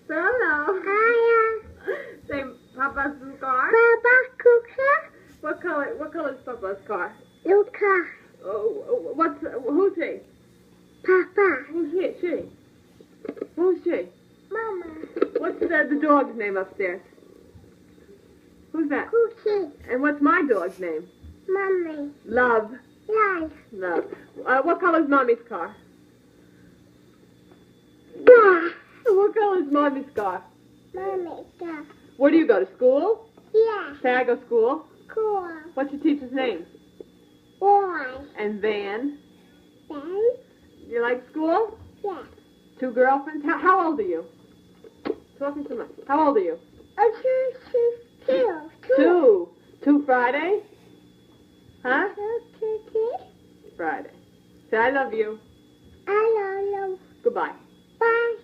Say hello. Hiya. Say Papa's car. Papa Cooker. What color is Papa's car? Luca. Who's he? Papa. Who's she? Who's she? Mama. What's the dog's name upstairs? Who's that? Cookie. And what's my dog's name? Mommy. Love. Love. Love. What color's Mommy's car? Yeah. What color's Mommy's car? Mommy. Go. Where do you go to school? Yeah. Say I go to school. Cool. What's your teacher's name? Boy. And Van. Then. You like school? Yeah. 2 girlfriends? How old are you? Talking too much. How old are you? Two. 2 Friday? Huh? Two. Friday. Say I love you. I love you. Goodbye. Bye.